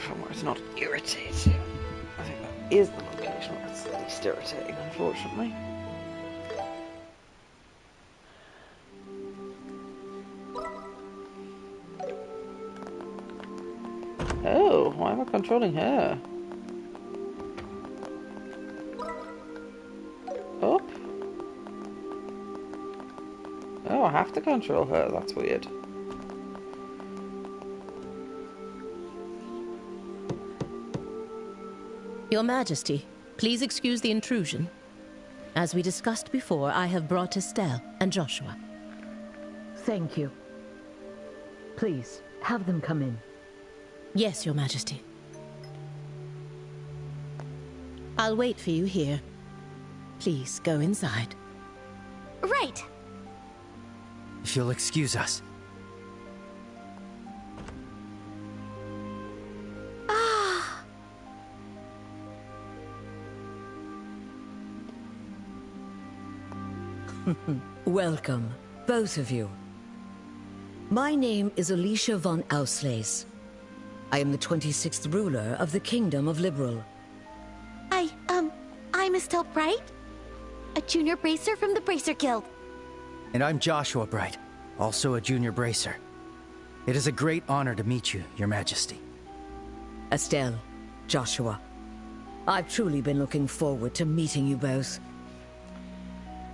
location where it's not irritating. I think that is the location where it's the least irritating, unfortunately. Oh, why am I controlling her? Up? Oh, I have to control her. That's weird. Your Majesty, please excuse the intrusion. As we discussed before, I have brought Estelle and Joshua. Thank you. Please, have them come in. Yes, Your Majesty. I'll wait for you here. Please, go inside. Right. If you'll excuse us. Welcome, both of you. My name is Alicia von Auslese. I am the 26th ruler of the Kingdom of Liberl. I'm Estelle Bright, a junior bracer from the Bracer Guild. And I'm Joshua Bright, also a junior bracer. It is a great honor to meet you, Your Majesty. Estelle, Joshua, I've truly been looking forward to meeting you both.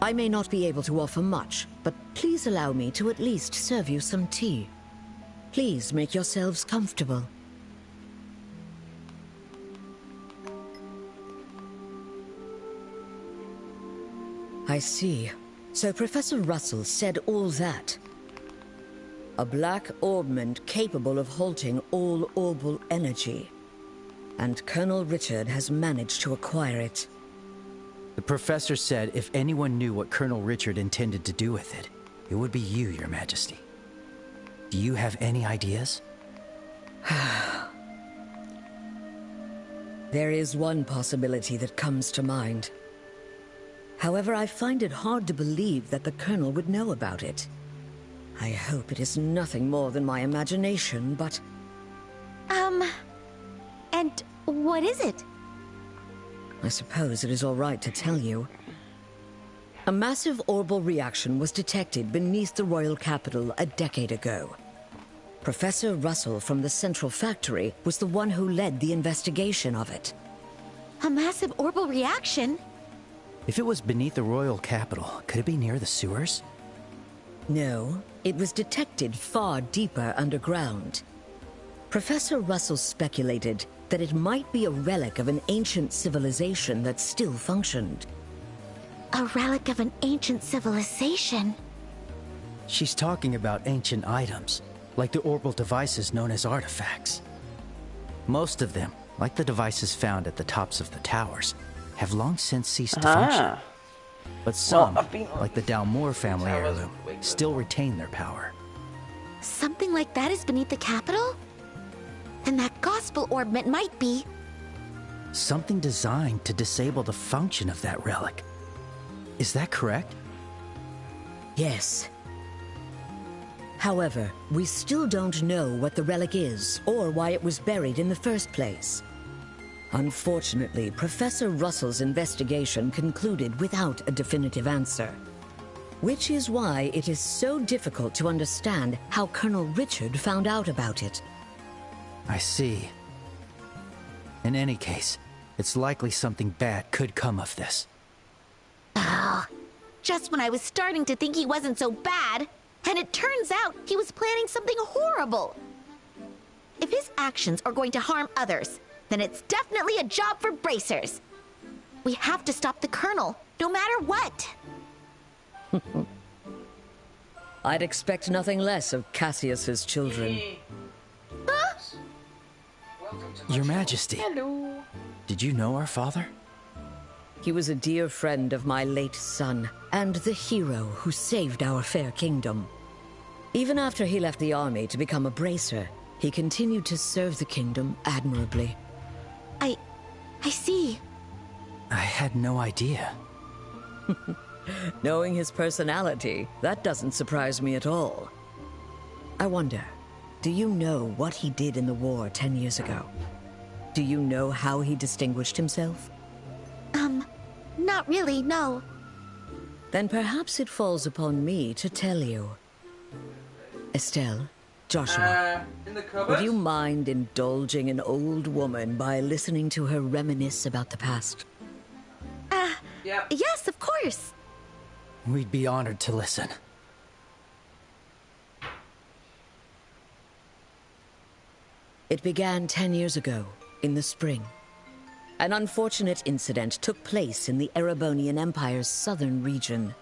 I may not be able to offer much, but please allow me to at least serve you some tea. Please make yourselves comfortable. I see. So Professor Russell said all that. A black orbment capable of halting all orbal energy. And Colonel Richard has managed to acquire it. The professor said if anyone knew what Colonel Richard intended to do with it, it would be you, Your Majesty. Do you have any ideas? There is one possibility that comes to mind. However, I find it hard to believe that the Colonel would know about it. I hope it is nothing more than my imagination, but... And what is it? I suppose it is all right to tell you. A massive orbal reaction was detected beneath the royal capital a decade ago. Professor Russell from the Central Factory was the one who led the investigation of it. A massive orbal reaction? If it was beneath the royal capital, could it be near the sewers? No, it was detected far deeper underground. Professor Russell speculated that it might be a relic of an ancient civilization that still functioned. A relic of an ancient civilization? She's talking about ancient items, like the orbital devices known as artifacts. Most of them, like the devices found at the tops of the towers, have long since ceased to function. But some, like the Dalmor family heirloom, still retain their power. Something like that is beneath the capital? Then that gospel orbment might be... Something designed to disable the function of that relic. Is that correct? Yes. However, we still don't know what the relic is, or why it was buried in the first place. Unfortunately, Professor Russell's investigation concluded without a definitive answer. Which is why it is so difficult to understand how Colonel Richard found out about it. I see. In any case, it's likely something bad could come of this. Oh, just when I was starting to think he wasn't so bad, and it turns out he was planning something horrible. If his actions are going to harm others, then it's definitely a job for bracers. We have to stop the Colonel, no matter what. I'd expect nothing less of Cassius's children. Huh? Your Majesty. Hello. Did you know our father? He was a dear friend of my late son, and the hero who saved our fair kingdom. Even after he left the army to become a bracer, he continued to serve the kingdom admirably. I see. I had no idea. Knowing his personality, that doesn't surprise me at all. I wonder, do you know what he did in the war 10 years ago? Do you know how he distinguished himself? Not really, no. Then perhaps it falls upon me to tell you. Estelle, Joshua, In the cupboard? would you mind indulging an old woman by listening to her reminisce about the past? Yep. Yes, of course. We'd be honored to listen. It began 10 years ago, in the spring. An unfortunate incident took place in the Erebonian Empire's southern region.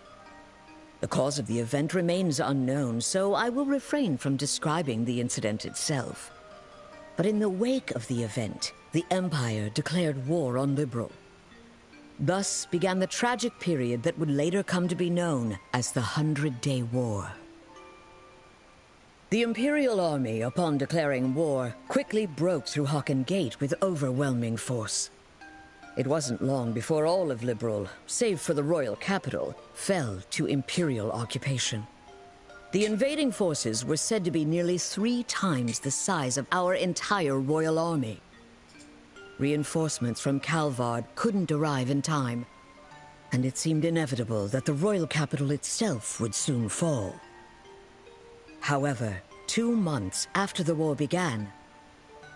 The cause of the event remains unknown, so I will refrain from describing the incident itself. But in the wake of the event, the Empire declared war on Liberl. Thus began the tragic period that would later come to be known as the 100-Day War. The Imperial Army, upon declaring war, quickly broke through Hocken Gate with overwhelming force. It wasn't long before all of Liberl, save for the royal capital, fell to Imperial occupation. The invading forces were said to be nearly 3 times the size of our entire royal army. Reinforcements from Calvard couldn't arrive in time, and it seemed inevitable that the royal capital itself would soon fall. However, 2 months after the war began,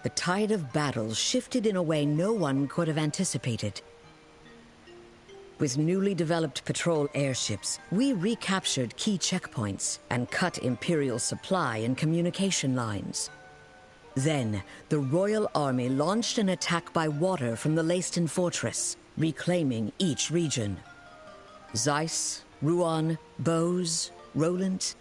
the tide of battle shifted in a way no one could have anticipated. With newly developed patrol airships, we recaptured key checkpoints and cut Imperial supply and communication lines. Then, the Royal Army launched an attack by water from the Leiston Fortress, reclaiming each region. Zeiss, Ruan, Bose, Roland.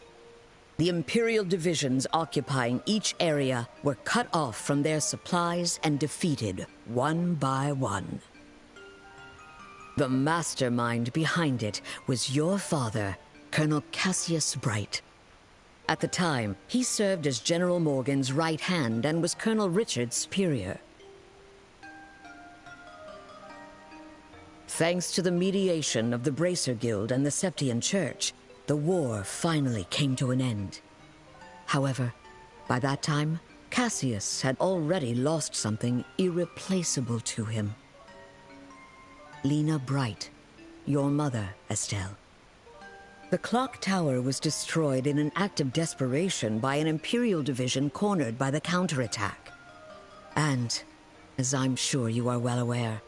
The Imperial divisions occupying each area were cut off from their supplies and defeated one by one. The mastermind behind it was your father, Colonel Cassius Bright. At the time, he served as General Morgan's right hand and was Colonel Richard's superior. Thanks to the mediation of the Bracer Guild and the Septian Church, the war finally came to an end. However, by that time, Cassius had already lost something irreplaceable to him. Lena Bright, your mother, Estelle. The clock tower was destroyed in an act of desperation by an Imperial division cornered by the counterattack. And, as I'm sure you are well aware,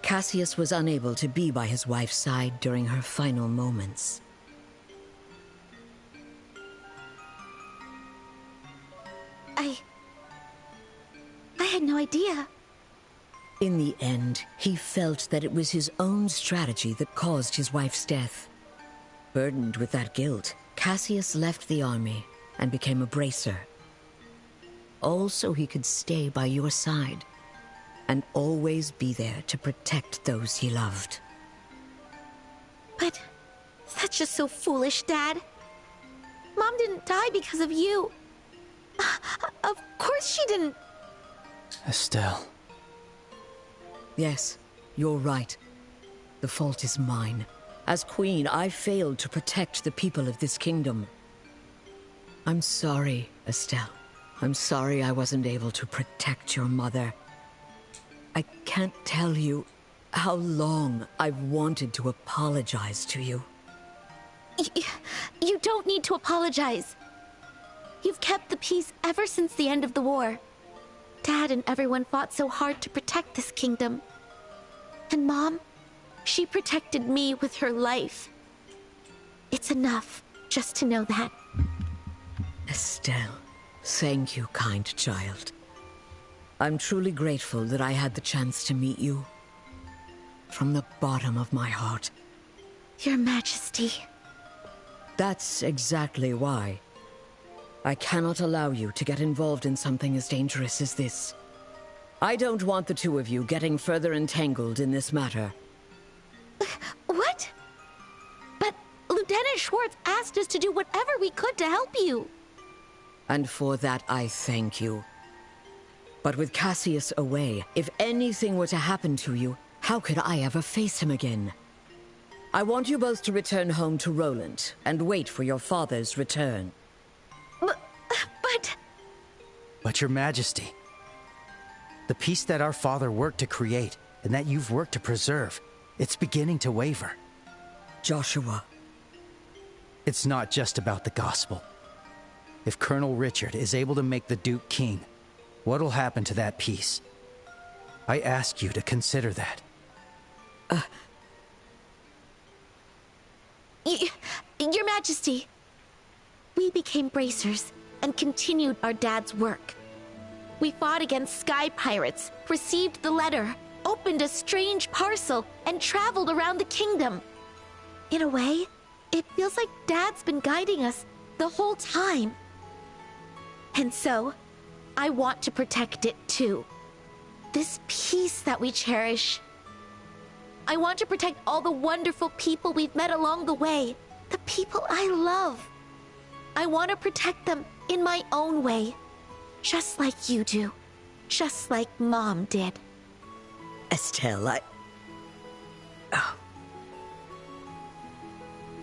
Cassius was unable to be by his wife's side during her final moments. I had no idea. In the end, he felt that it was his own strategy that caused his wife's death. Burdened with that guilt, Cassius left the army and became a bracer. All so he could stay by your side and always be there to protect those he loved. But that's just so foolish, Dad. Mom didn't die because of you. Of course she didn't. Estelle. Yes, you're right. The fault is mine. As queen, I failed to protect the people of this kingdom. I'm sorry, Estelle. I'm sorry I wasn't able to protect your mother. I can't tell you how long I've wanted to apologize to you. You don't need to apologize. You've kept the peace ever since the end of the war. Dad and everyone fought so hard to protect this kingdom. And Mom, she protected me with her life. It's enough just to know that. Estelle, thank you, kind child. I'm truly grateful that I had the chance to meet you. From the bottom of my heart. Your Majesty. That's exactly why. I cannot allow you to get involved in something as dangerous as this. I don't want the two of you getting further entangled in this matter. What? But Lieutenant Schwartz asked us to do whatever we could to help you. And for that, I thank you. But with Cassius away, if anything were to happen to you, how could I ever face him again? I want you both to return home to Roland and wait for your father's return. But... But Your Majesty, the peace that our father worked to create and that you've worked to preserve, it's beginning to waver. Joshua. It's not just about the gospel. If Colonel Richard is able to make the Duke king, what'll happen to that peace? I ask you to consider that. Your Majesty, we became bracers and continued our dad's work. We fought against sky pirates, received the letter, opened a strange parcel, and traveled around the kingdom. In a way, it feels like Dad's been guiding us the whole time. And so, I want to protect it too. This peace that we cherish. I want to protect all the wonderful people we've met along the way, the people I love. I want to protect them in my own way, just like you do, just like Mom did. Estelle,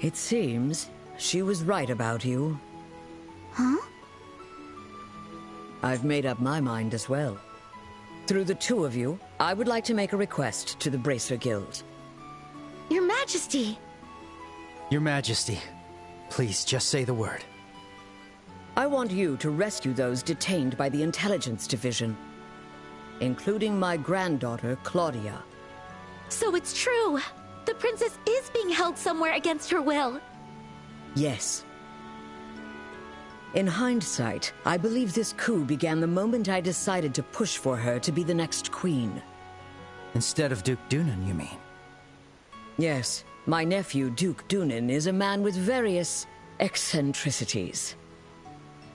It seems she was right about you. Huh? I've made up my mind as well. Through the two of you, I would like to make a request to the Bracer Guild. Your Majesty! Your Majesty, please just say the word. I want you to rescue those detained by the Intelligence Division, including my granddaughter, Claudia. So it's true! The princess is being held somewhere against her will. Yes. In hindsight, I believe this coup began the moment I decided to push for her to be the next queen. Instead of Duke Dunan, you mean? Yes, my nephew, Duke Dunan, is a man with various eccentricities.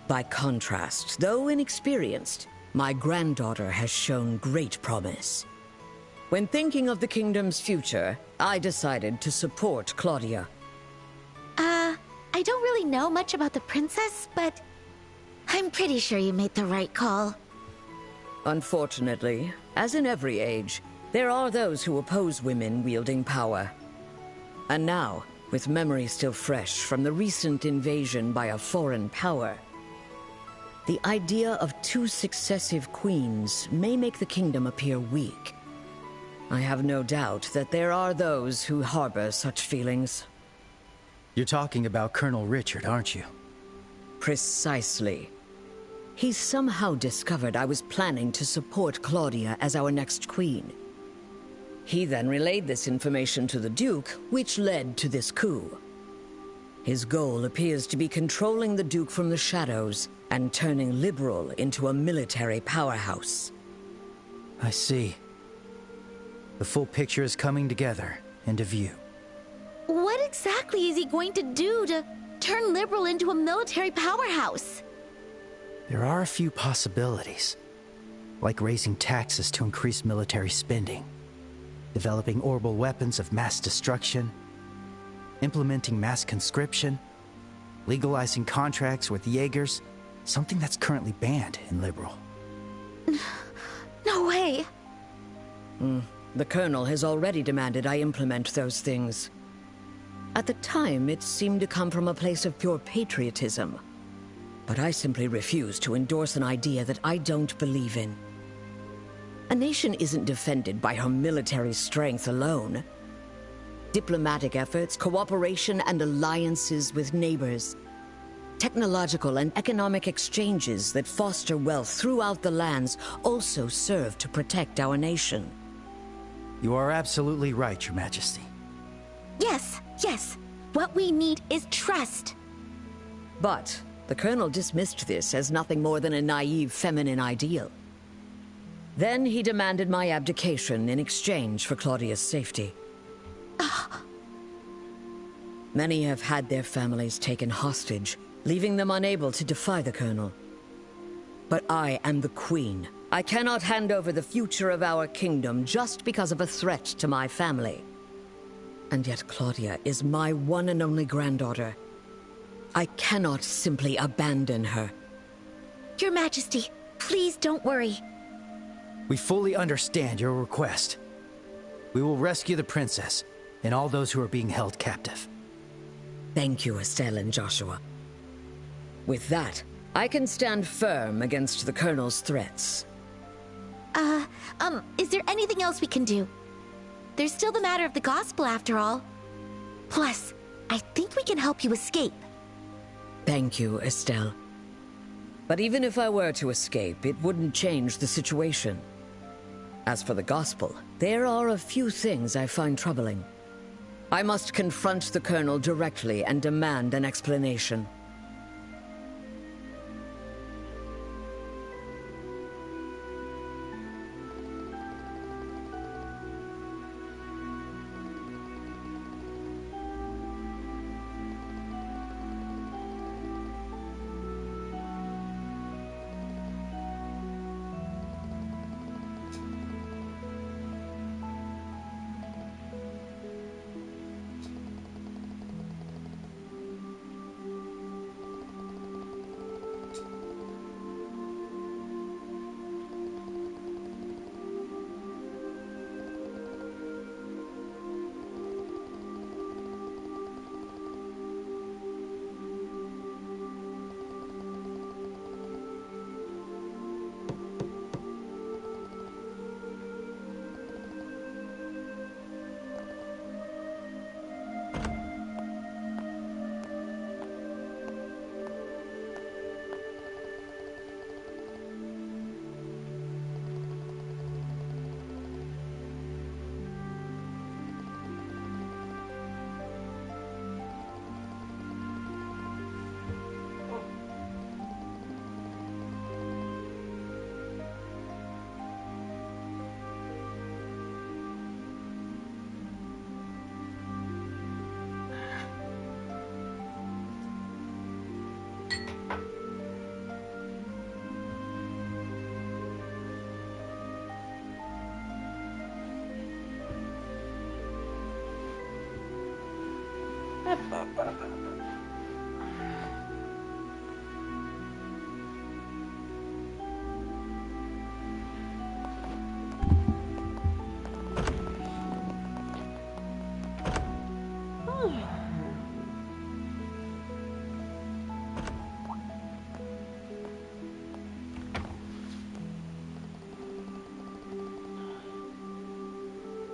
By contrast, though inexperienced, my granddaughter has shown great promise. When thinking of the kingdom's future, I decided to support Claudia. I don't really know much about the princess, but I'm pretty sure you made the right call. Unfortunately, as in every age, there are those who oppose women wielding power. And now, with memory still fresh from the recent invasion by a foreign power, the idea of two successive queens may make the kingdom appear weak. I have no doubt that there are those who harbor such feelings. You're talking about Colonel Richard, aren't you? Precisely. He somehow discovered I was planning to support Claudia as our next queen. He then relayed this information to the Duke, which led to this coup. His goal appears to be controlling the Duke from the shadows and turning Liberl into a military powerhouse. I see. The full picture is coming together into view. What exactly is he going to do to turn Liberl into a military powerhouse? There are a few possibilities, like raising taxes to increase military spending, developing orbital weapons of mass destruction, implementing mass conscription, legalizing contracts with Jaegers, something that's currently banned in Liberl. No way! The Colonel has already demanded I implement those things. At the time, it seemed to come from a place of pure patriotism. But I simply refuse to endorse an idea that I don't believe in. A nation isn't defended by her military strength alone. Diplomatic efforts, cooperation, and alliances with neighbors. Technological and economic exchanges that foster wealth throughout the lands also serve to protect our nation. You are absolutely right, Your Majesty. Yes, yes. What we need is trust. But the Colonel dismissed this as nothing more than a naive feminine ideal. Then he demanded my abdication in exchange for Claudia's safety. Many have had their families taken hostage, leaving them unable to defy the Colonel. But I am the Queen. I cannot hand over the future of our kingdom just because of a threat to my family. And yet Claudia is my one and only granddaughter. I cannot simply abandon her. Your Majesty, please don't worry. We fully understand your request. We will rescue the princess and all those who are being held captive. Thank you, Estelle and Joshua. With that, I can stand firm against the Colonel's threats. Is there anything else we can do? There's still the matter of the gospel after all. Plus, I think we can help you escape. Thank you, Estelle. But even if I were to escape, it wouldn't change the situation. As for the gospel, there are a few things I find troubling. I must confront the Colonel directly and demand an explanation.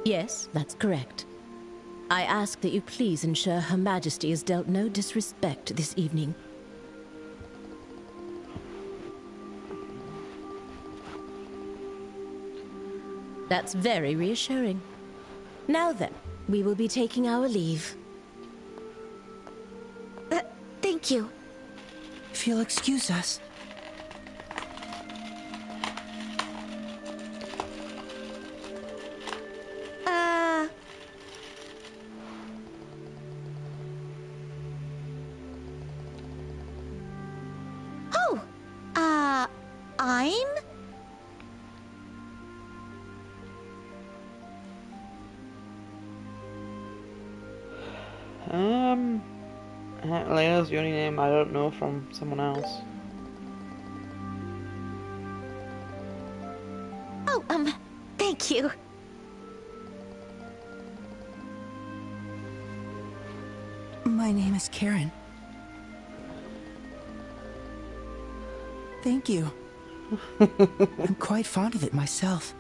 Yes, that's correct. I ask that you please ensure Her Majesty is dealt no disrespect this evening. That's very reassuring. Now then, we will be taking our leave. Thank you. If you'll excuse us. Lena's the only name I don't know from someone else. Oh, thank you. My name is Karen. Thank you. I'm quite fond of it myself.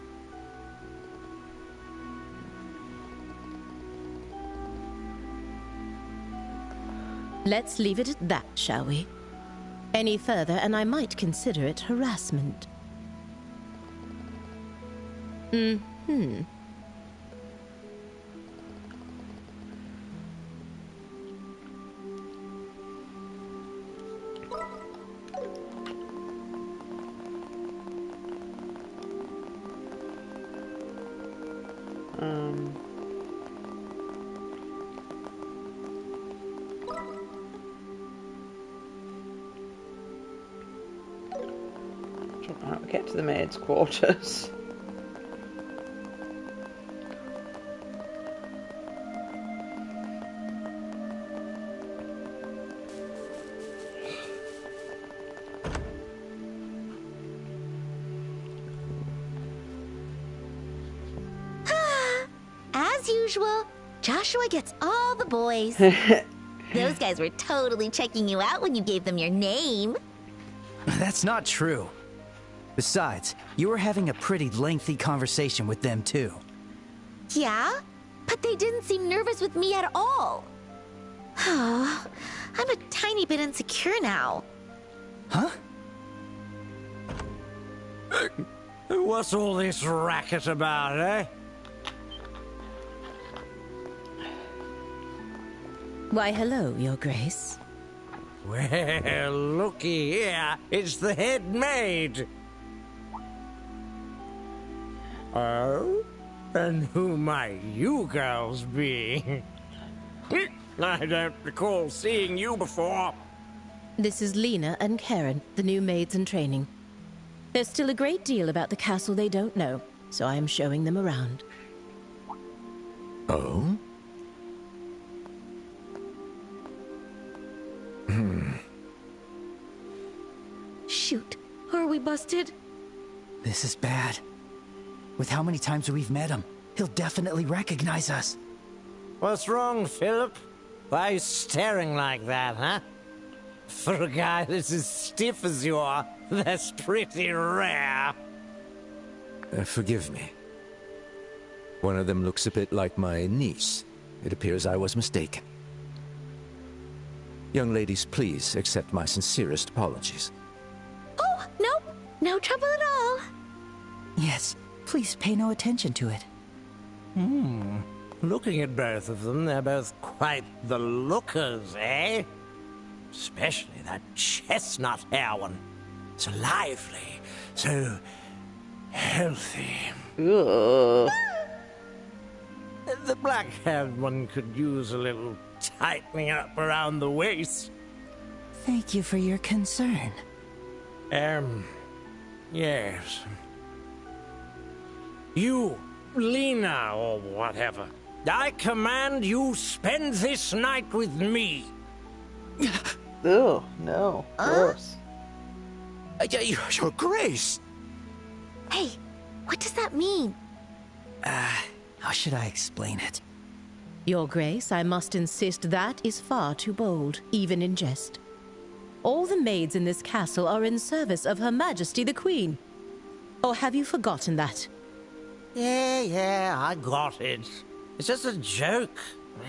Let's leave it at that, shall we? Any further, and I might consider it harassment. Mm-hmm. Get to the maid's quarters. As usual, Joshua gets all the boys. Those guys were totally checking you out when you gave them your name. That's not true. Besides, you were having a pretty lengthy conversation with them, too. Yeah? But they didn't seem nervous with me at all. I'm a tiny bit insecure now. Huh? What's all this racket about, eh? Why, hello, Your Grace. Well, looky here. It's the head maid. Oh? And who might you girls be? I don't recall seeing you before. This is Lena and Karen, the new maids in training. There's still a great deal about the castle they don't know, so I am showing them around. Oh? Shoot, are we busted? This is bad. With how many times we've met him, he'll definitely recognize us. What's wrong, Philip? Why are you staring like that, huh? For a guy that's as stiff as you are, that's pretty rare. Forgive me. One of them looks a bit like my niece. It appears I was mistaken. Young ladies, please accept my sincerest apologies. Oh, nope. No trouble at all. Yes, please pay no attention to it. Looking at both of them, they're both quite the lookers, eh? Especially that chestnut hair one. So lively, so healthy. Ugh. The black-haired one could use a little tightening up around the waist. Thank you for your concern. Yes. You, Lena, or whatever, I command you spend this night with me. Ugh, no. Gross. Your Grace! Hey, what does that mean? How should I explain it? Your Grace, I must insist that is far too bold, even in jest. All the maids in this castle are in service of Her Majesty the Queen. Or have you forgotten that? Yeah, I got it. It's just a joke.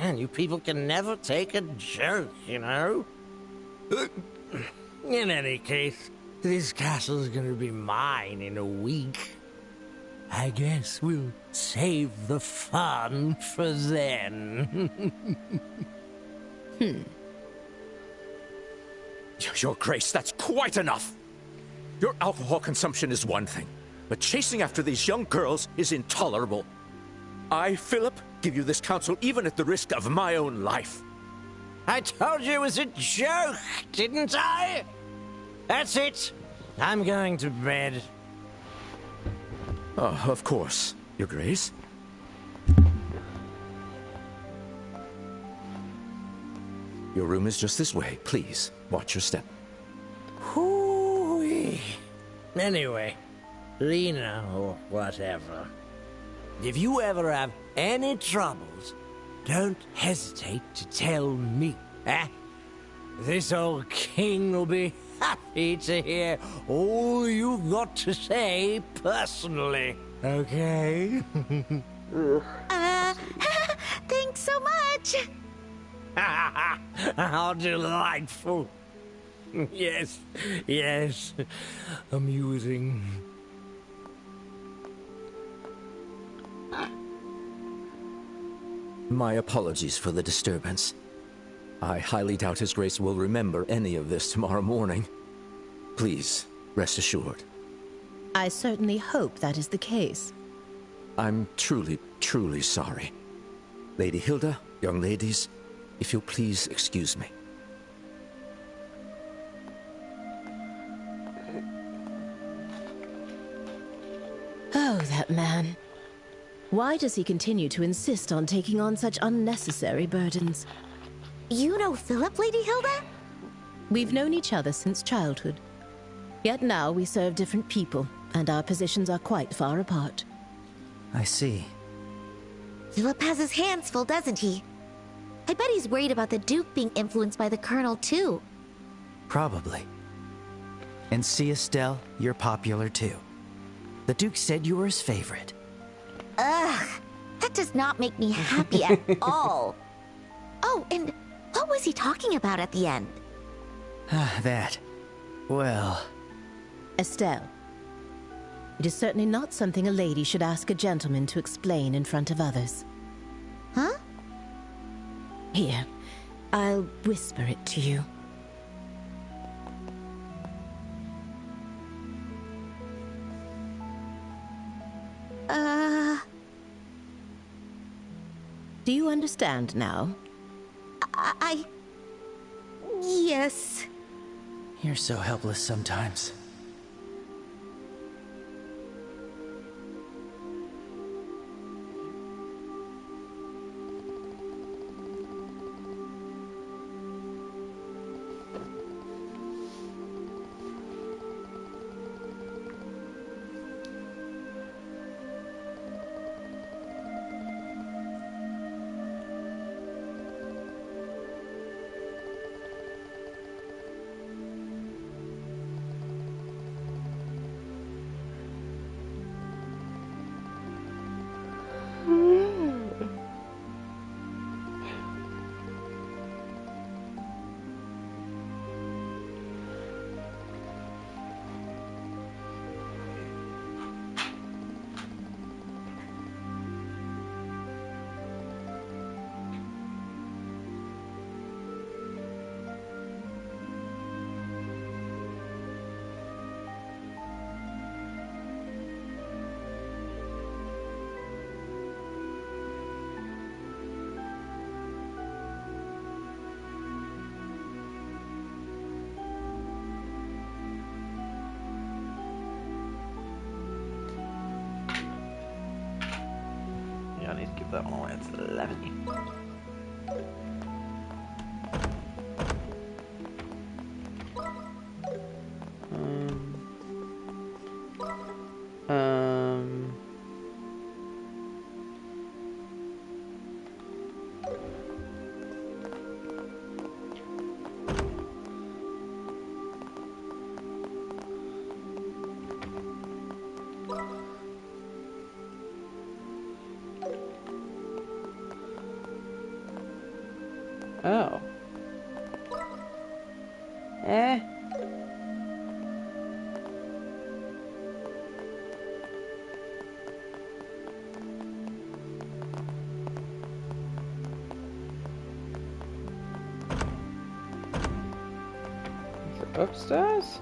Man, you people can never take a joke, you know? In any case, this castle's gonna be mine in a week. I guess we'll save the fun for then. Your Grace, that's quite enough! Your alcohol consumption is one thing, but chasing after these young girls is intolerable. I, Philip, give you this counsel even at the risk of my own life. I told you it was a joke, didn't I? That's it. I'm going to bed. Oh, of course, Your Grace. Your room is just this way. Please, watch your step. Hoo-wee. Anyway, Lena or whatever, if you ever have any troubles, don't hesitate to tell me, eh? This old king will be happy to hear all you've got to say personally, okay? Thanks so much. How delightful. Yes, amusing. My apologies for the disturbance. I highly doubt His Grace will remember any of this tomorrow morning. Please, rest assured. I certainly hope that is the case. I'm truly, truly sorry. Lady Hilda, young ladies, if you'll please excuse me. Oh, that man. Why does he continue to insist on taking on such unnecessary burdens? You know Philip, Lady Hilda? We've known each other since childhood. Yet now we serve different people, and our positions are quite far apart. I see. Philip has his hands full, doesn't he? I bet he's worried about the Duke being influenced by the Colonel, too. Probably. And see, Estelle, you're popular too. The Duke said you were his favorite. Ugh, that does not make me happy at all. Oh, and what was he talking about at the end? That. Well... Estelle, it is certainly not something a lady should ask a gentleman to explain in front of others. Huh? Here, I'll whisper it to you. Do you understand now? Yes. You're so helpless sometimes. I need to give that one away. It's 11. Oh. Eh. Is it upstairs?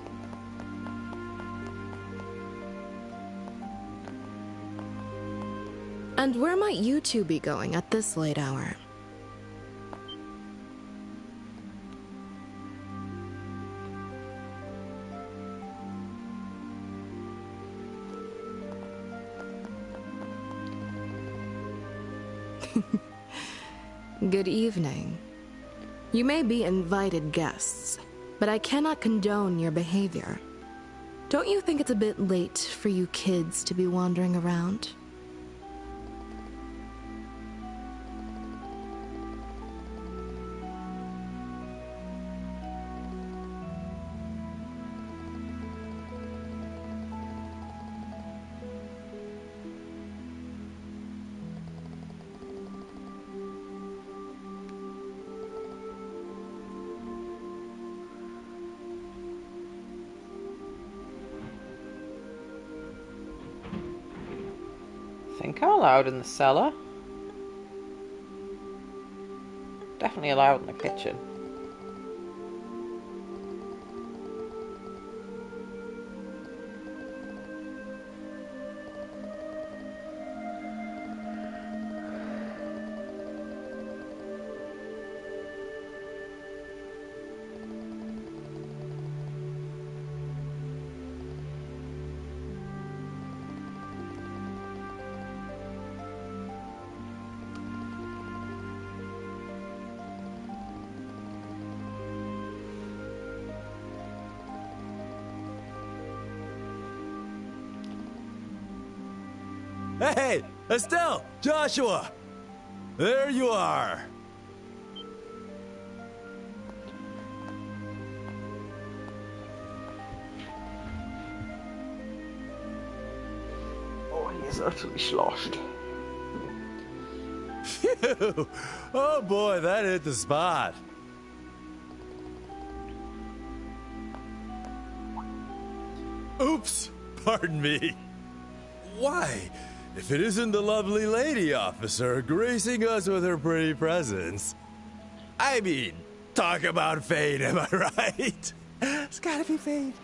And where might you two be going at this late hour? Good evening. You may be invited guests, but I cannot condone your behavior. Don't you think it's a bit late for you kids to be wandering around? I think I'm allowed in the cellar. Definitely allowed in the kitchen. Hey, Estelle! Joshua! There you are! he is utterly sloshed. Phew! Oh boy, that hit the spot. Oops! Pardon me. Why, if it isn't the lovely lady officer gracing us with her pretty presence. I mean, talk about fate, am I right? It's gotta be fate.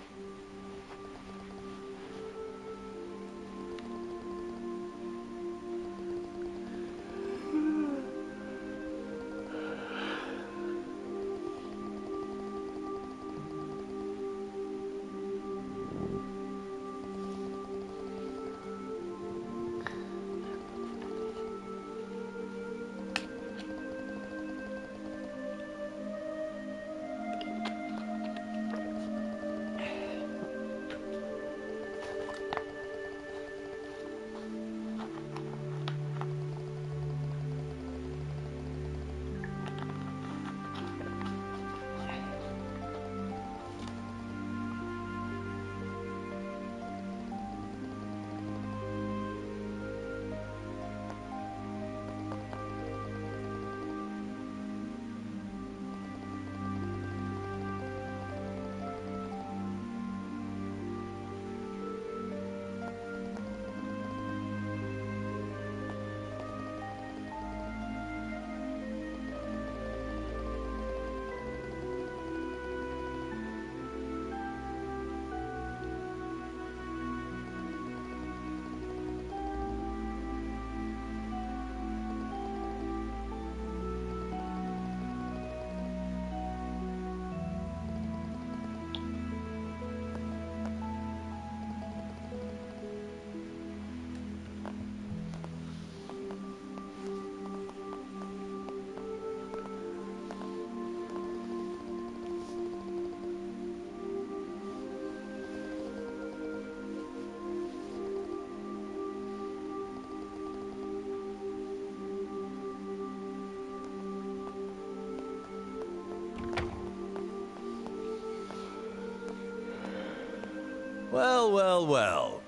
Well, well, well.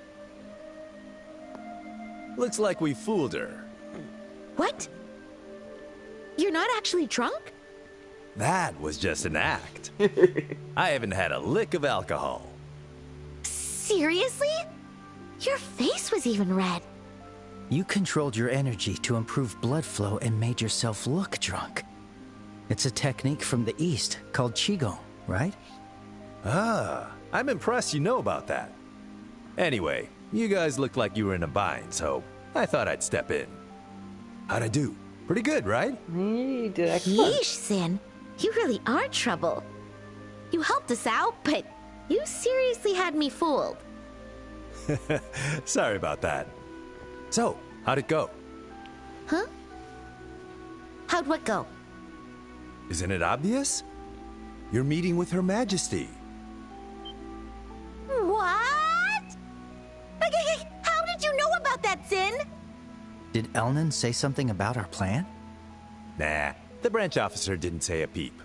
Looks like we fooled her. What? You're not actually drunk? That was just an act. I haven't had a lick of alcohol. Seriously? Your face was even red. You controlled your energy to improve blood flow and made yourself look drunk. It's a technique from the East called Qigong, right? Ah, I'm impressed you know about that. Anyway, you guys looked like you were in a bind, so I thought I'd step in. How'd I do? Pretty good, right? He did excellent. Yeesh, Sin. You really are trouble. You helped us out, but you seriously had me fooled. Sorry about that. So, how'd it go? Huh? How'd what go? Isn't it obvious? You're meeting with Her Majesty. What? How did you know about that, Sin? Did Elnan say something about our plan? Nah, the branch officer didn't say a peep.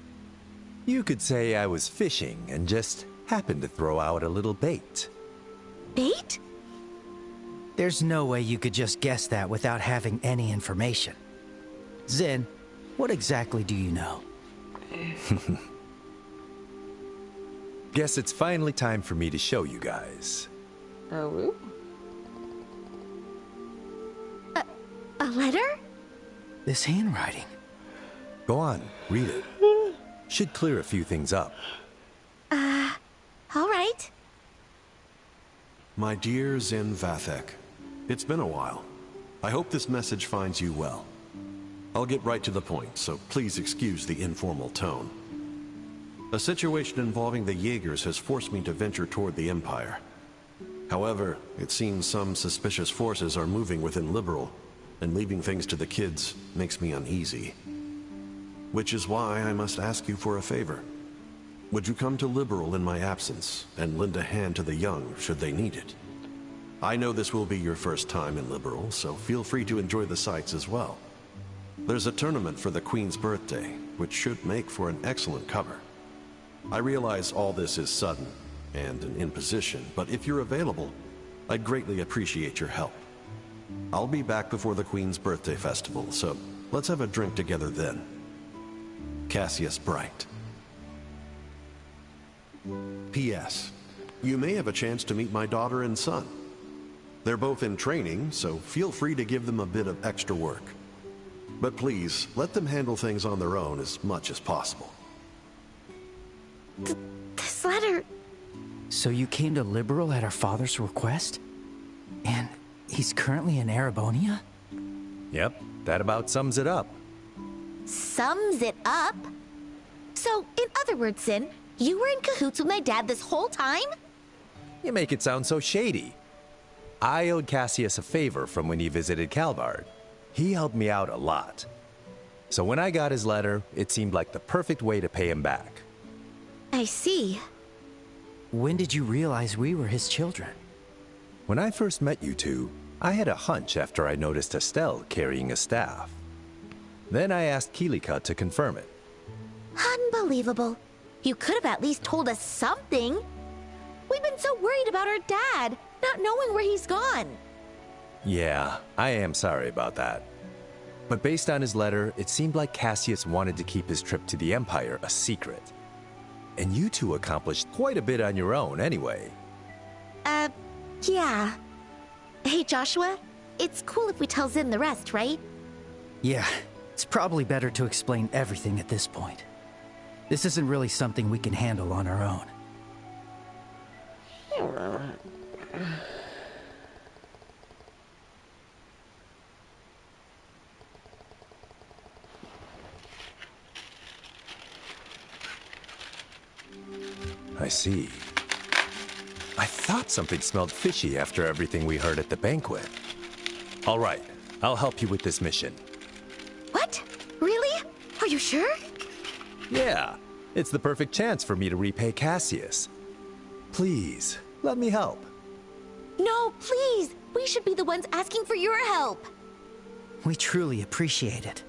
You could say I was fishing and just happened to throw out a little bait. Bait? There's no way you could just guess that without having any information. Zin, what exactly do you know? Guess it's finally time for me to show you guys. Oh, A letter? This handwriting. Go on, read it. Should clear a few things up. All right. My dear Zin Vathek, it's been a while. I hope this message finds you well. I'll get right to the point, so please excuse the informal tone. A situation involving the Jaegers has forced me to venture toward the Empire. However, it seems some suspicious forces are moving within Liberl, and leaving things to the kids makes me uneasy. Which is why I must ask you for a favor. Would you come to Liberl in my absence, and lend a hand to the young should they need it? I know this will be your first time in Liberl, so feel free to enjoy the sights as well. There's a tournament for the Queen's birthday, which should make for an excellent cover. I realize all this is sudden and an imposition, but if you're available, I'd greatly appreciate your help. I'll be back before the Queen's birthday festival, so let's have a drink together then. Cassius Bright. P.S. You may have a chance to meet my daughter and son. They're both in training, so feel free to give them a bit of extra work. But please, let them handle things on their own as much as possible. This letter... So you came to Liberl at our father's request? And he's currently in Erebonia? Yep, that about sums it up. Sums it up? So, in other words, Sin, you were in cahoots with my dad this whole time? You make it sound so shady. I owed Cassius a favor from when he visited Calvard. He helped me out a lot. So when I got his letter, it seemed like the perfect way to pay him back. I see. When did you realize we were his children? When I first met you two, I had a hunch after I noticed Estelle carrying a staff. Then I asked Kilika to confirm it. Unbelievable. You could have at least told us something. We've been so worried about our dad, not knowing where he's gone. Yeah, I am sorry about that. But based on his letter, it seemed like Cassius wanted to keep his trip to the Empire a secret. And you two accomplished quite a bit on your own anyway. Yeah. Hey, Joshua, it's cool if we tell Zin the rest, right? Yeah, it's probably better to explain everything at this point. This isn't really something we can handle on our own. I see. I thought something smelled fishy after everything we heard at the banquet. All right, I'll help you with this mission. What? Really? Are you sure? Yeah, it's the perfect chance for me to repay Cassius. Please, let me help. No, please! We should be the ones asking for your help! We truly appreciate it.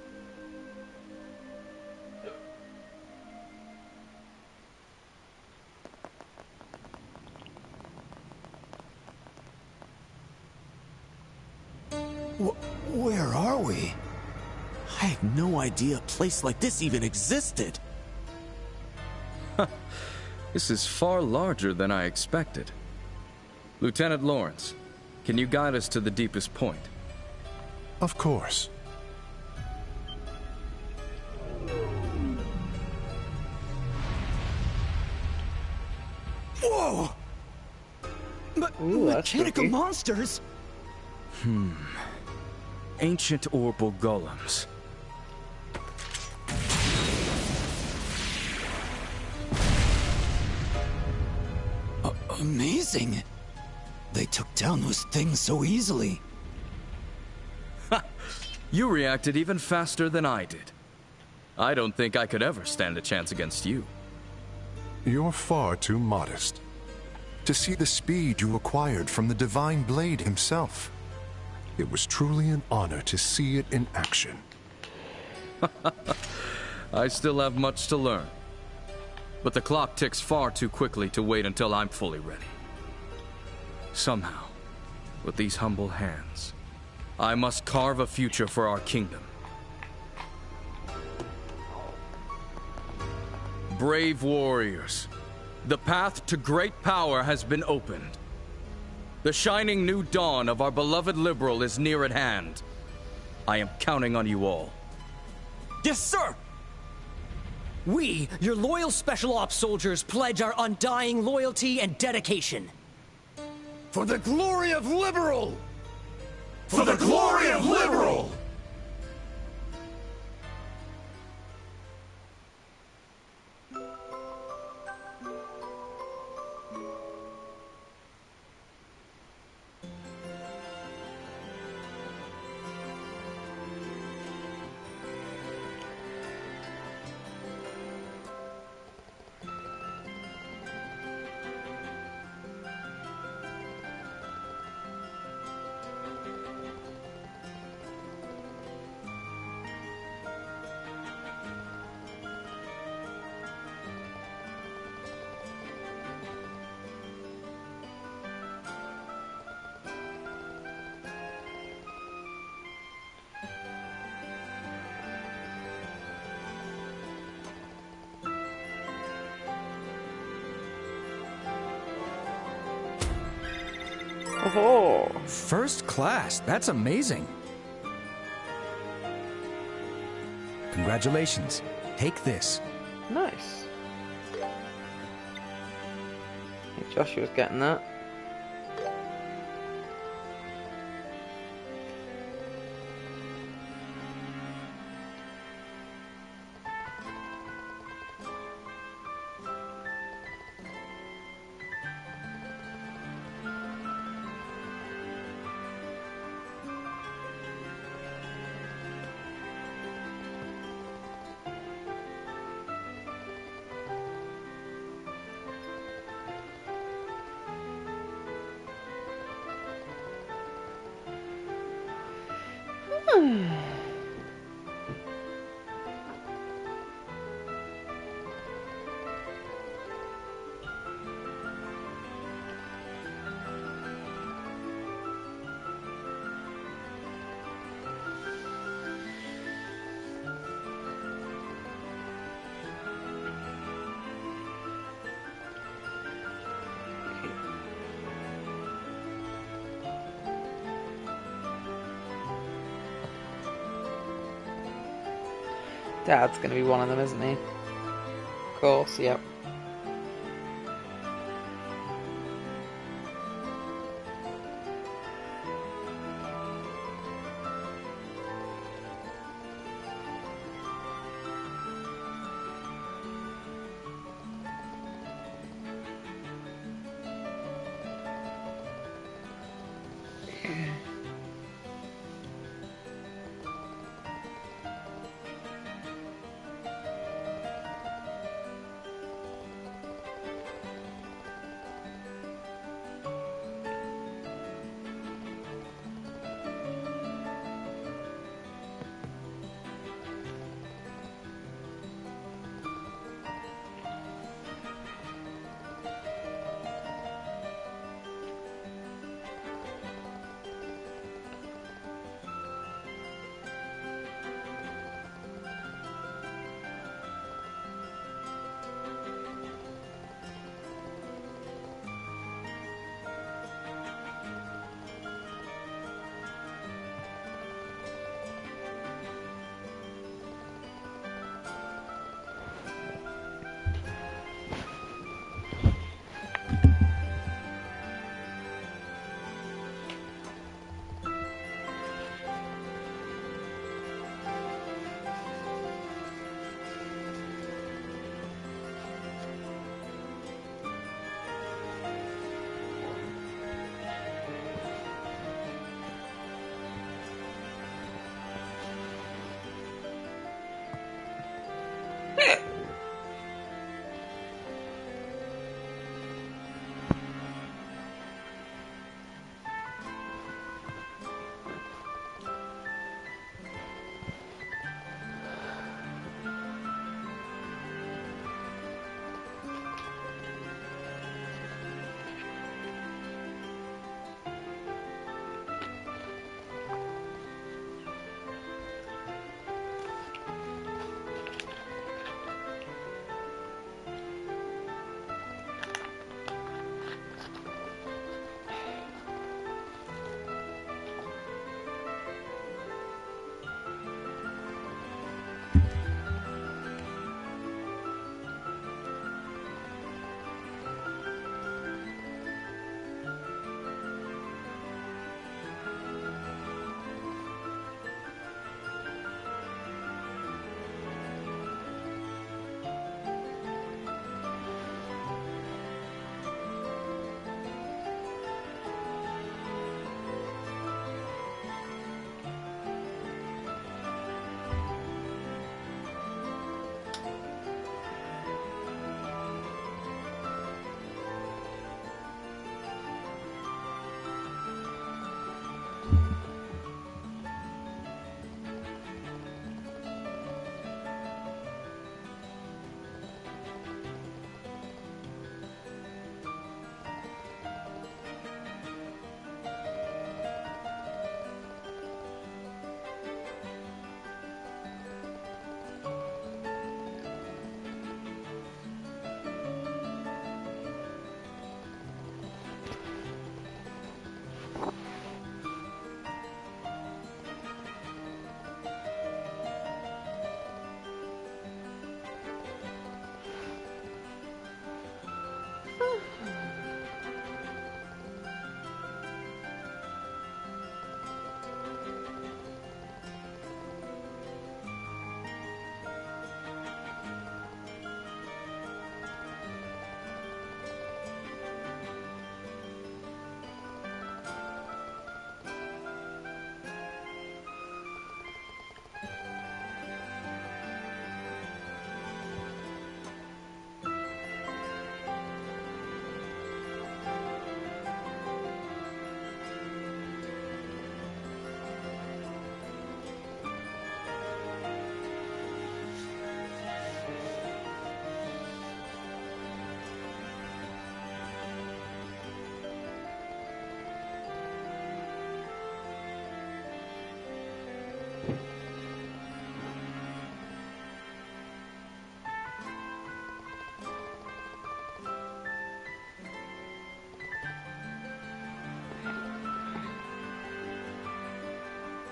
Where are we? I had no idea a place like this even existed. This is far larger than I expected. Lieutenant Lawrence, can you guide us to the deepest point? Of course. Whoa! Mechanical monsters? Ancient orbital golems. Amazing! They took down those things so easily. You reacted even faster than I did. I don't think I could ever stand a chance against you. You're far too modest. To see the speed you acquired from the Divine Blade himself. It was truly an honor to see it in action. I still have much to learn. But the clock ticks far too quickly to wait until I'm fully ready. Somehow, with these humble hands, I must carve a future for our kingdom. Brave warriors, the path to great power has been opened. The shining new dawn of our beloved Liberl is near at hand. I am counting on you all. Yes, sir! We, your loyal Special Ops soldiers, pledge our undying loyalty and dedication. For the glory of Liberl! For the glory of Liberl! Oh. First class. That's amazing. Congratulations. Take this. Nice. I think Joshua's getting that. Dad's gonna be one of them, isn't he? Of course, yep.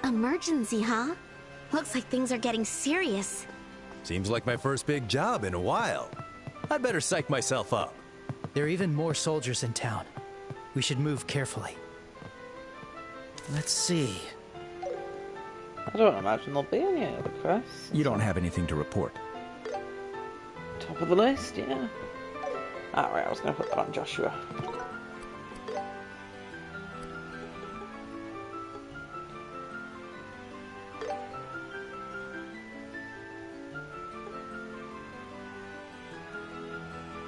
Emergency, huh? Looks like things are getting serious. Seems like my first big job in a while. I'd better psych myself up. There are even more soldiers in town. We should move carefully. Let's see. I don't imagine there'll be any other quests. You don't have anything to report. Top of the list, yeah. Alright, I was going to put that on Joshua.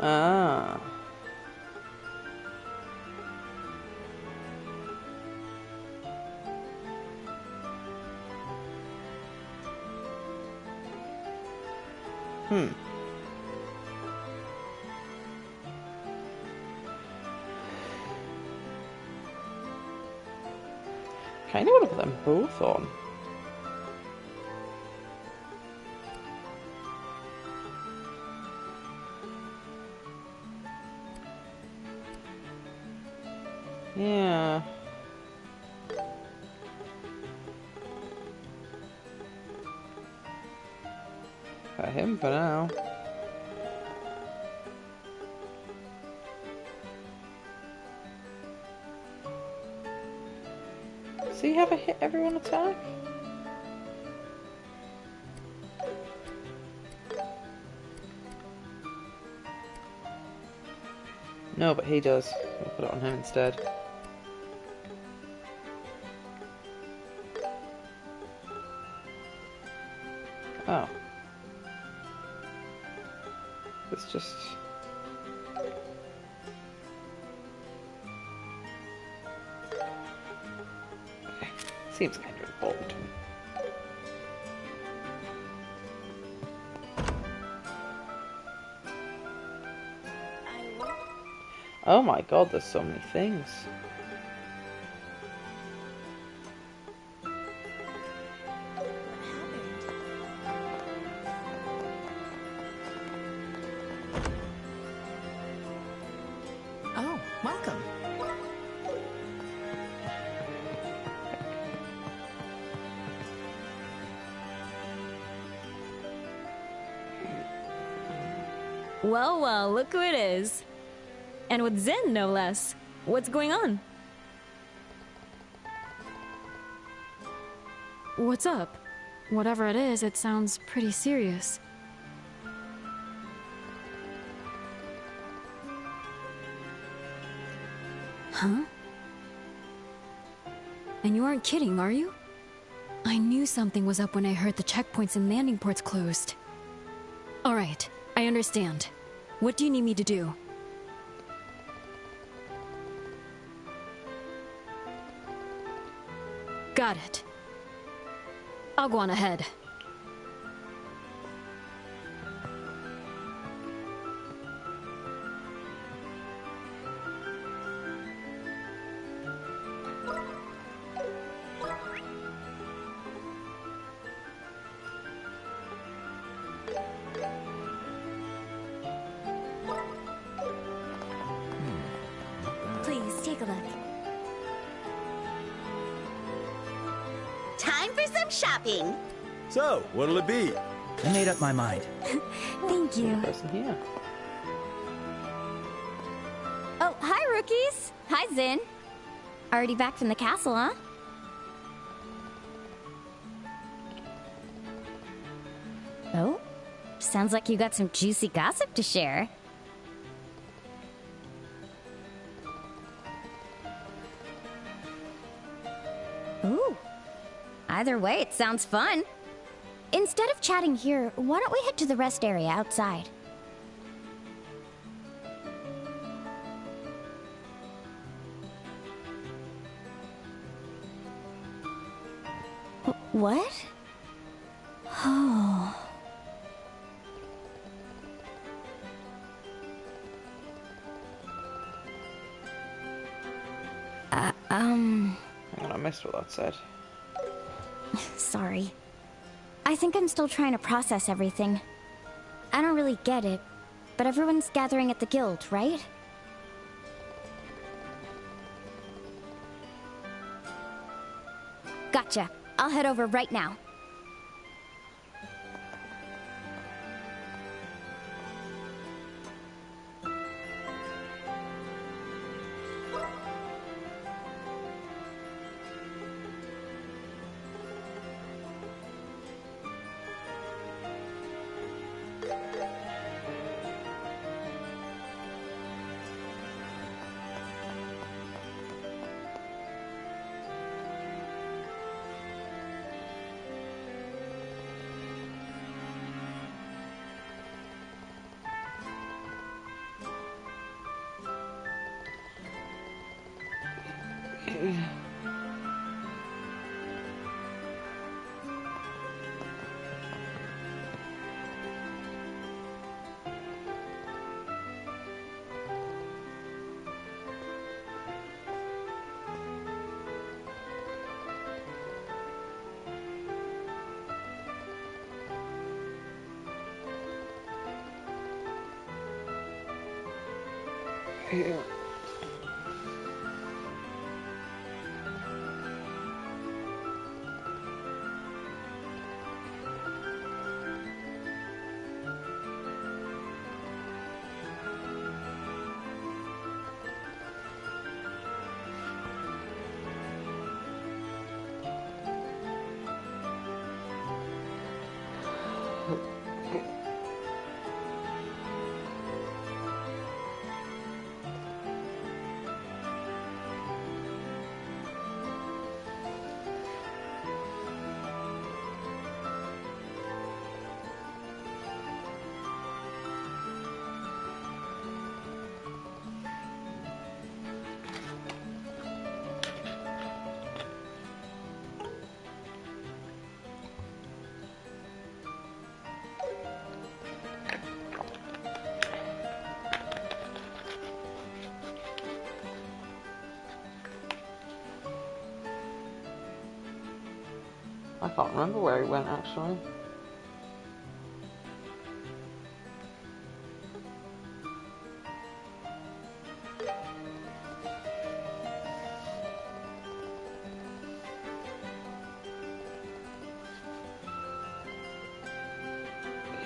Ah. Kinda want to put them both on. Yeah. Got him for now. Does he have a hit everyone attack? No, but he does. We'll put it on him instead. Oh. It's just... Okay. Seems kind of important to me. Oh my god, there's so many things. Oh, welcome. Well, well, look who it is. And with Zen, no less. What's going on? What's up? Whatever it is, it sounds pretty serious. Huh? And you aren't kidding, are you? I knew something was up when I heard the checkpoints and landing ports closed. Alright, I understand. What do you need me to do? Got it. I'll go on ahead. Please, take a look. Time for some shopping. So, what'll it be? I made up my mind. Thank you. Here. Oh, hi, rookies. Hi, Zin. Already back from the castle, huh? Oh, sounds like you got some juicy gossip to share. Ooh. Either way, it sounds fun. Instead of chatting here, why don't we head to the rest area outside? What? Oh. Hang on, I missed what that said. Sorry. I think I'm still trying to process everything. I don't really get it, but everyone's gathering at the guild, right? Gotcha. I'll head over right now. Yeah. I can't remember where he went actually.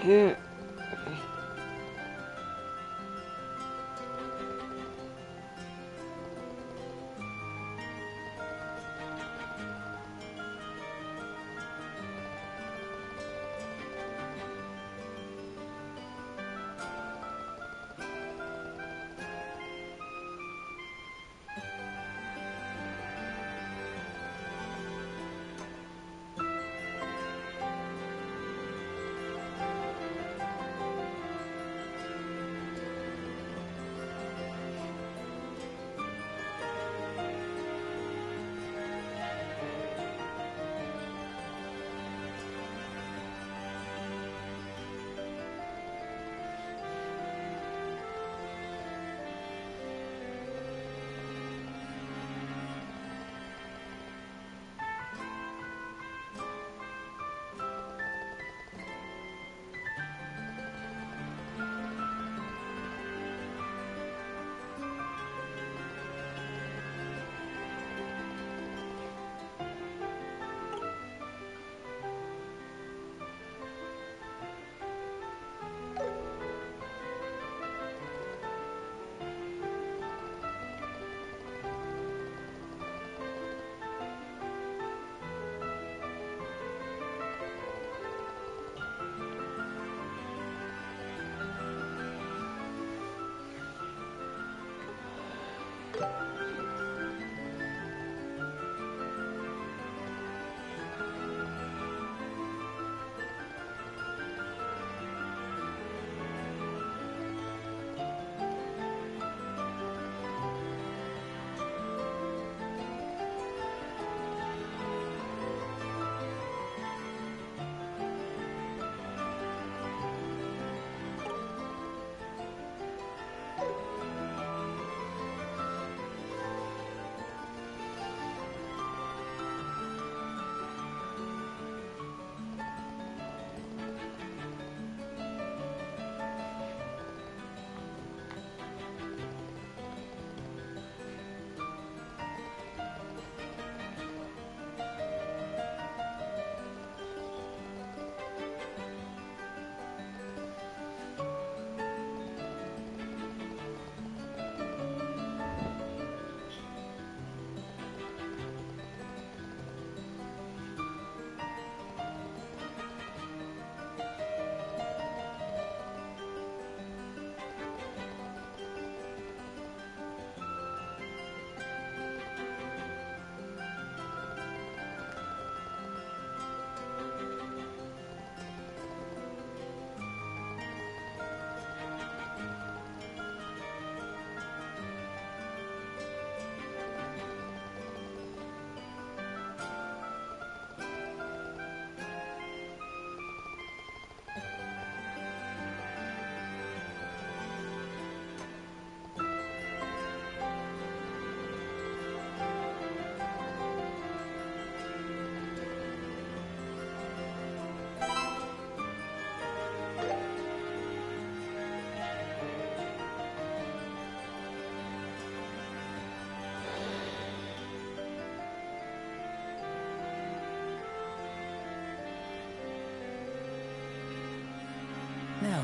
Yeah.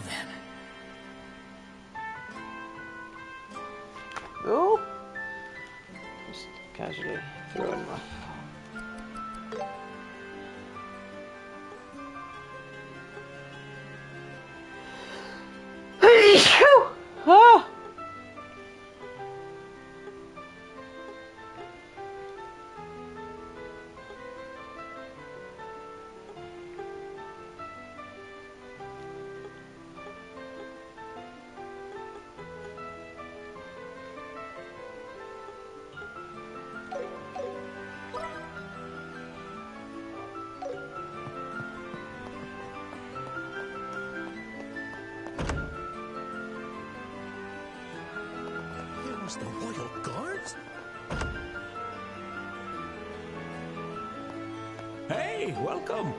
Now then. Oh! Just casually throwing my... Ah! The Royal Guards? Hey, welcome.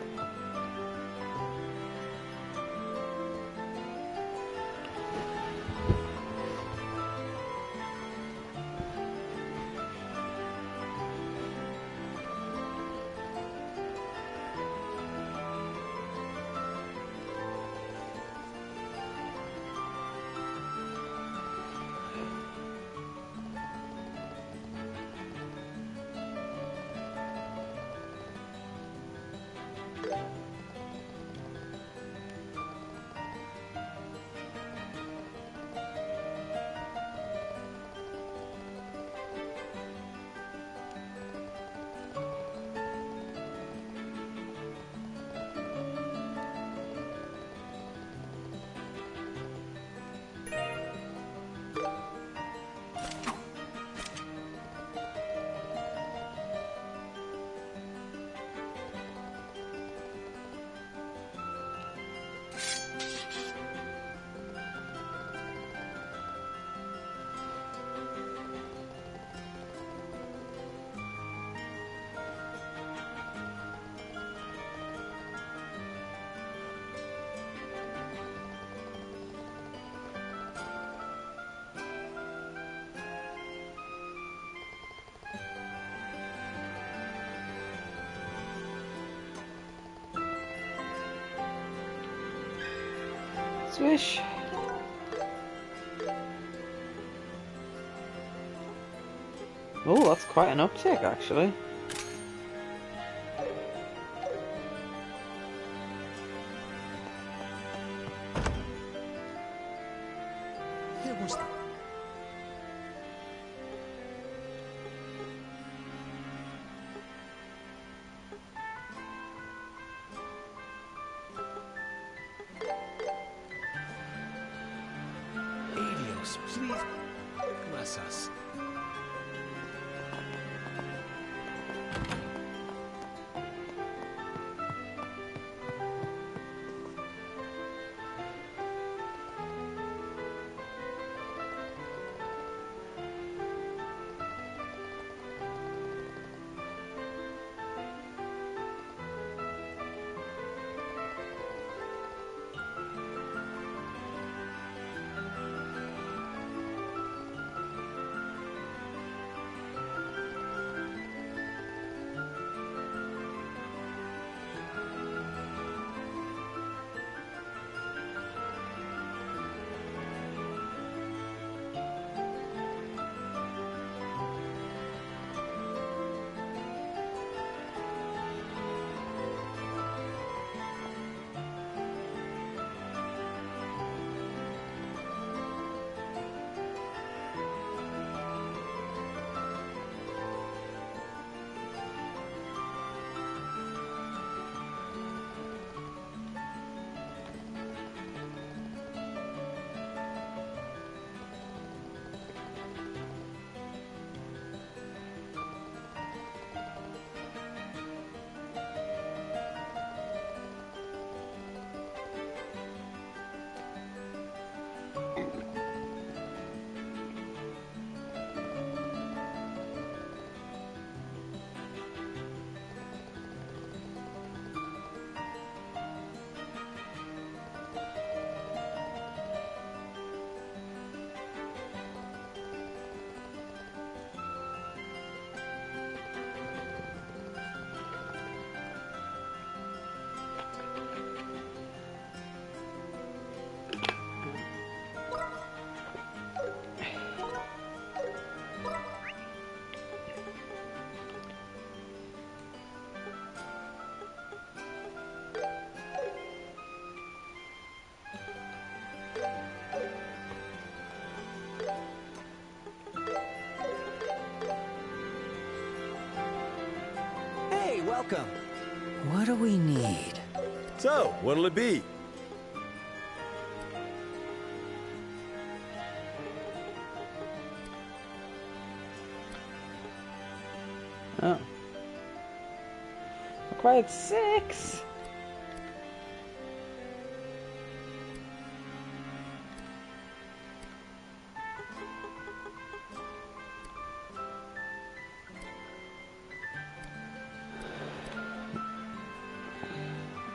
Swish. Oh, that's quite an uptick, actually. Here was the... Adios, please bless us. welcome. What do we need? So, what'll it be? Oh. Required 6.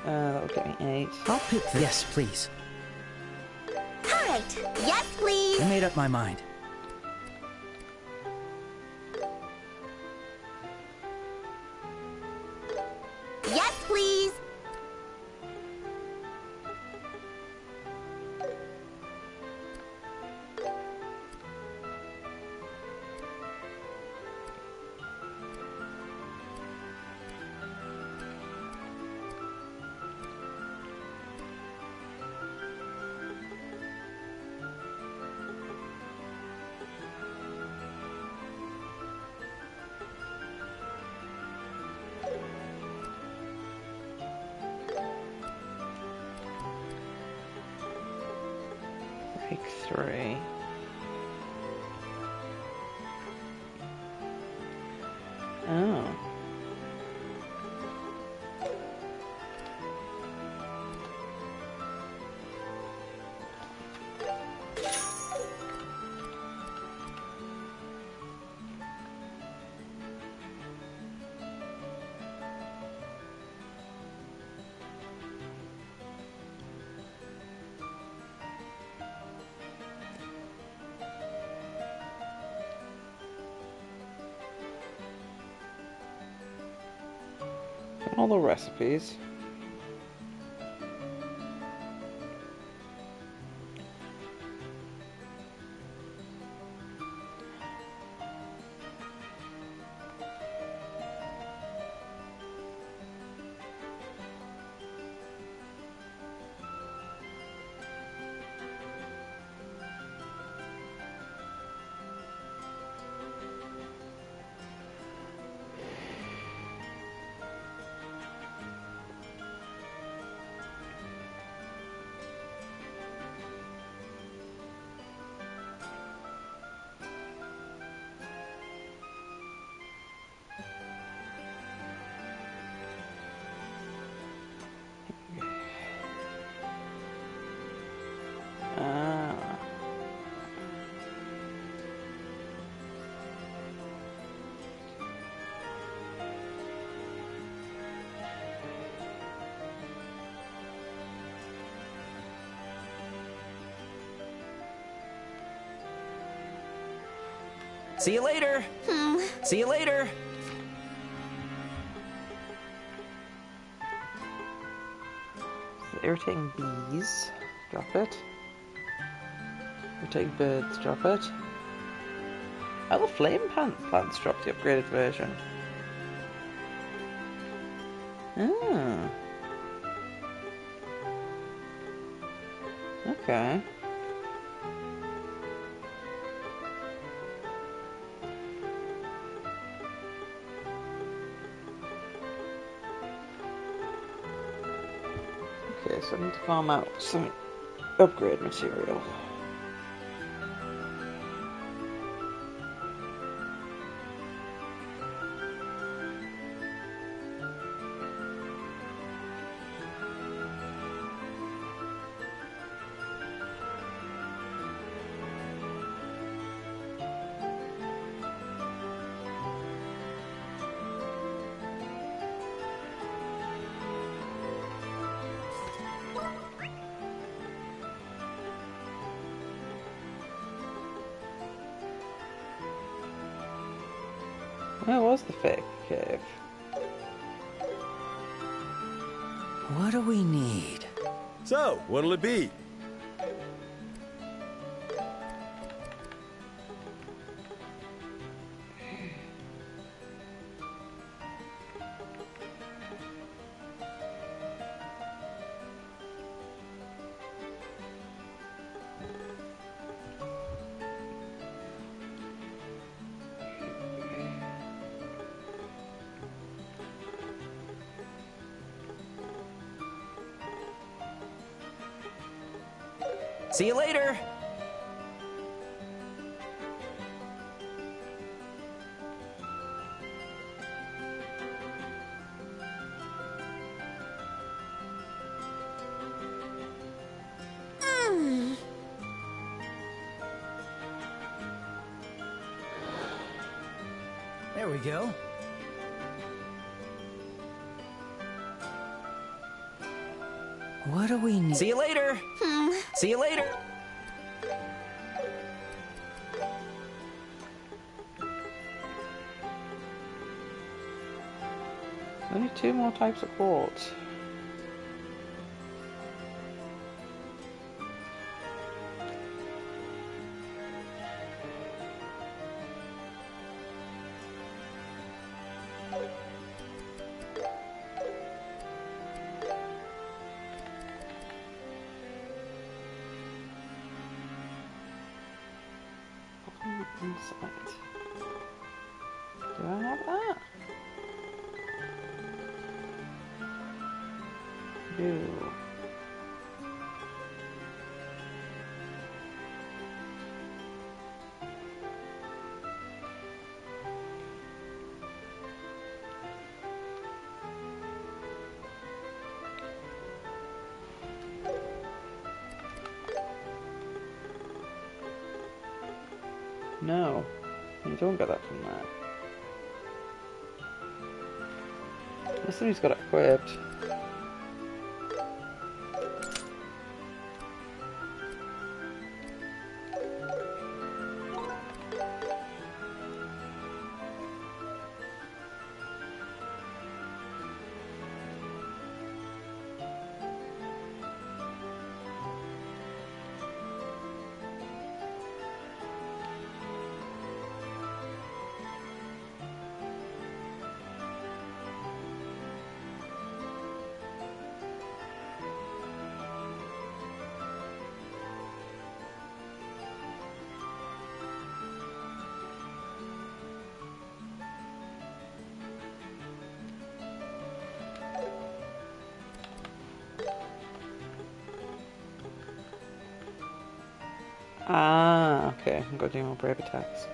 That'll get me 8. I'll pick this. Yes, please. Alright, yes please! I made up my mind. Yes please! Take 3. Oh. All the recipes. See you later. See you later. Irritating bees. Drop it. Irritating birds. Drop it. Oh, the flame plants dropped the upgraded version. Oh. Okay. Okay, so I need to farm out some upgrade material. Where was the fake cave? What do we need? So, what'll it be? See you later! There we go. What do we need? See you later! See you later! Only 2 more types of quartz. Insight. Do I have that? No. No, you don't get that from that. Unless somebody's got it equipped. Ah, okay. I'm going to do more brave attacks.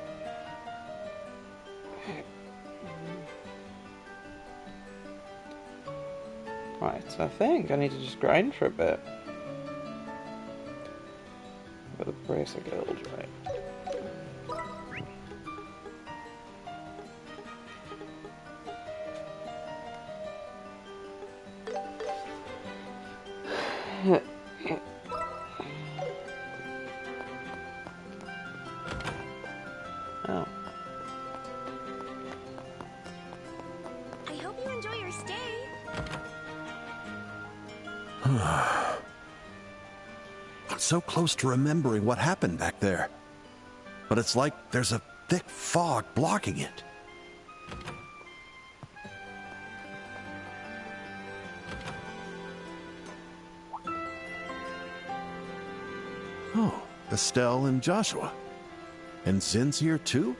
Right, so I think I need to just grind for a bit. With a brace of gold, right? Oh. I hope you enjoy your stay. I'm so close to remembering what happened back there. But it's like there's a thick fog blocking it. Oh, Estelle and Joshua. And Zin's here too?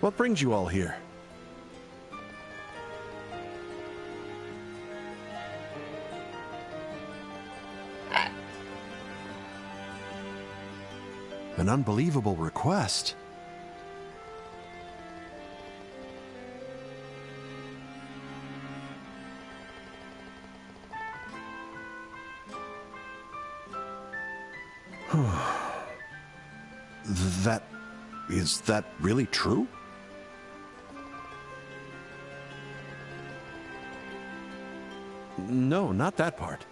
What brings you all here? An unbelievable request. Is that really true? No, not that part.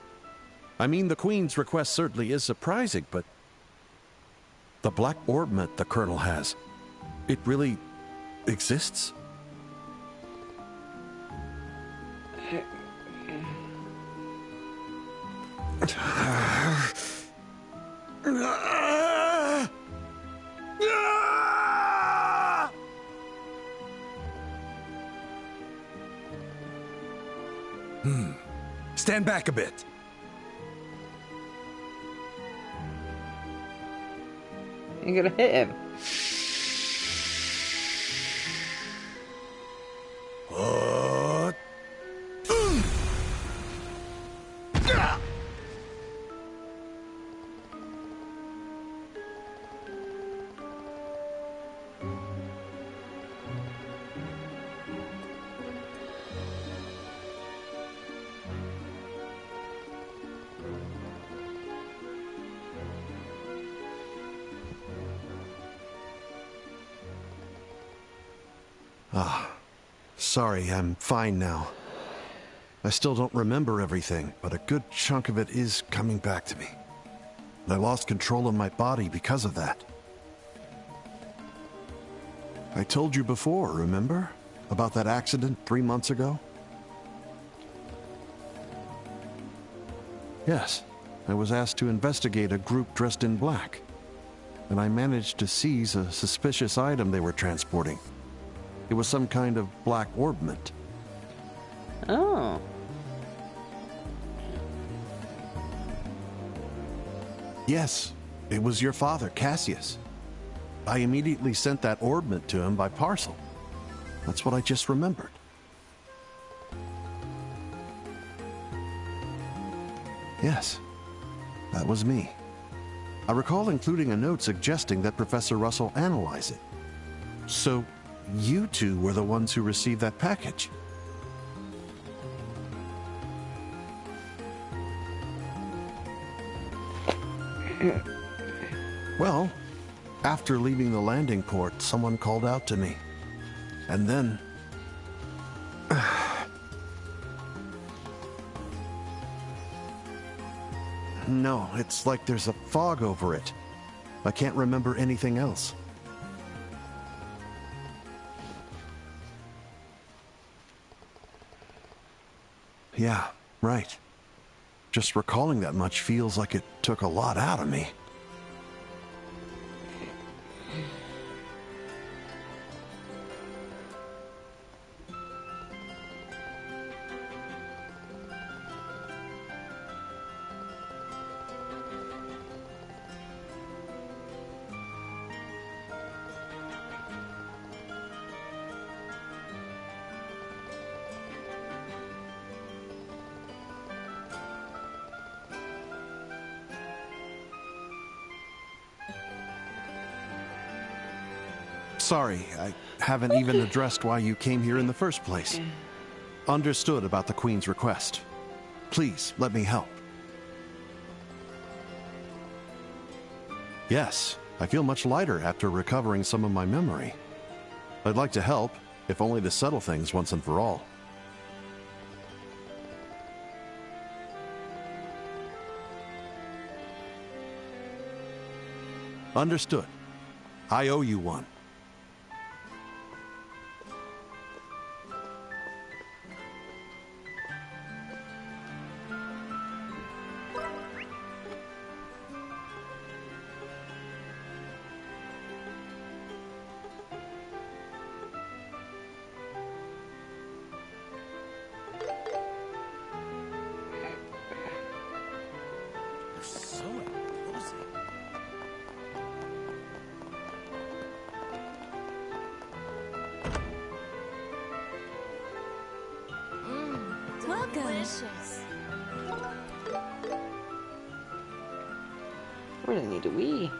I mean, the Queen's request certainly is surprising, but the black orbment the Colonel has, it really exists? Stand back a bit. You're gonna hit him. Sorry, I'm fine now. I still don't remember everything, but a good chunk of it is coming back to me. I lost control of my body because of that. I told you before, remember? About that accident 3 months ago? Yes, I was asked to investigate a group dressed in black, and I managed to seize a suspicious item they were transporting. It was some kind of black orbment. Oh. Yes, it was your father, Cassius. I immediately sent that orbment to him by parcel. That's what I just remembered. Yes, that was me. I recall including a note suggesting that Professor Russell analyze it. So, you two were the ones who received that package. Well, after leaving the landing port, someone called out to me. And then... No, it's like there's a fog over it. I can't remember anything else. Yeah, right. Just recalling that much feels like it took a lot out of me. Sorry, I haven't even addressed why you came here in the first place. Understood about the Queen's request. Please, let me help. Yes, I feel much lighter after recovering some of my memory. I'd like to help, if only to settle things once and for all. Understood. I owe you one. Where do I need to wee?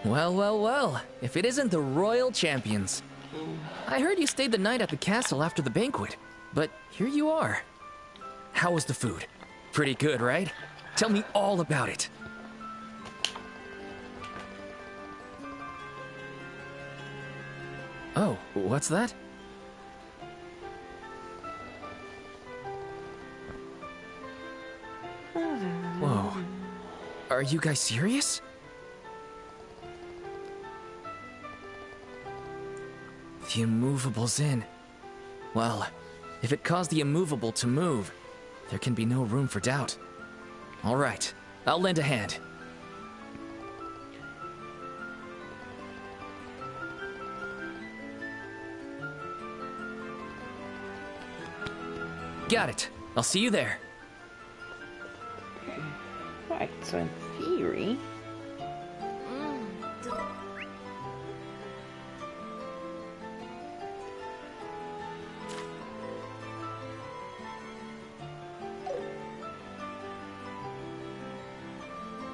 Well, well, well. If it isn't the Royal Champions. I heard you stayed the night at the castle after the banquet, but here you are. How was the food? Pretty good, right? Tell me all about it. Oh, what's that? Whoa. Are you guys serious? The immovable Zin. Well, if it caused the immovable to move, there can be no room for doubt. All right, I'll lend a hand. Got it. I'll see you there. Right, so in theory...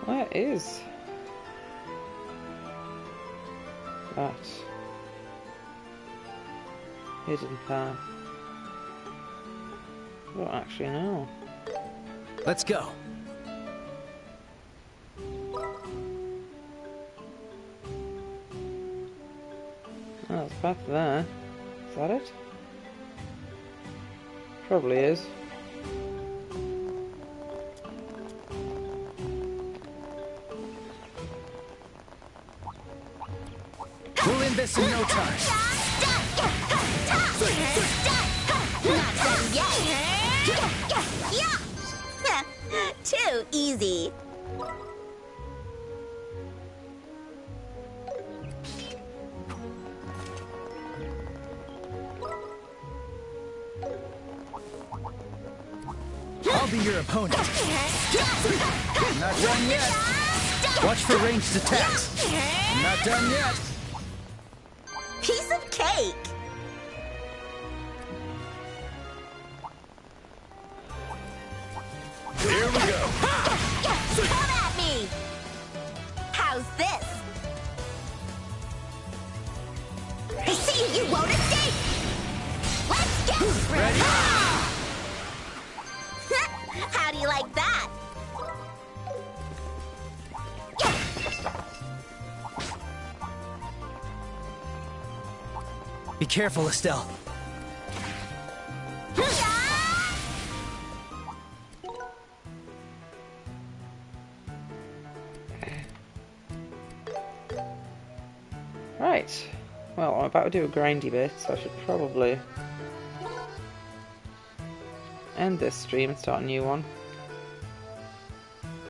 Where is that hidden path? I don't actually know. Let's go. Oh, there's a path there. Is that it? Probably is. We'll end this in no time. Not done yet. Too easy. I'll be your opponent. Not done yet. Watch for ranged attacks. I'm not done yet. Piece of cake. Here we go. Come at me. How's this? I see you won't escape. Let's get ready. How do you like that? Be careful, Estelle. Right. Well, I'm about to do a grindy bit, so I should probably end this stream and start a new one.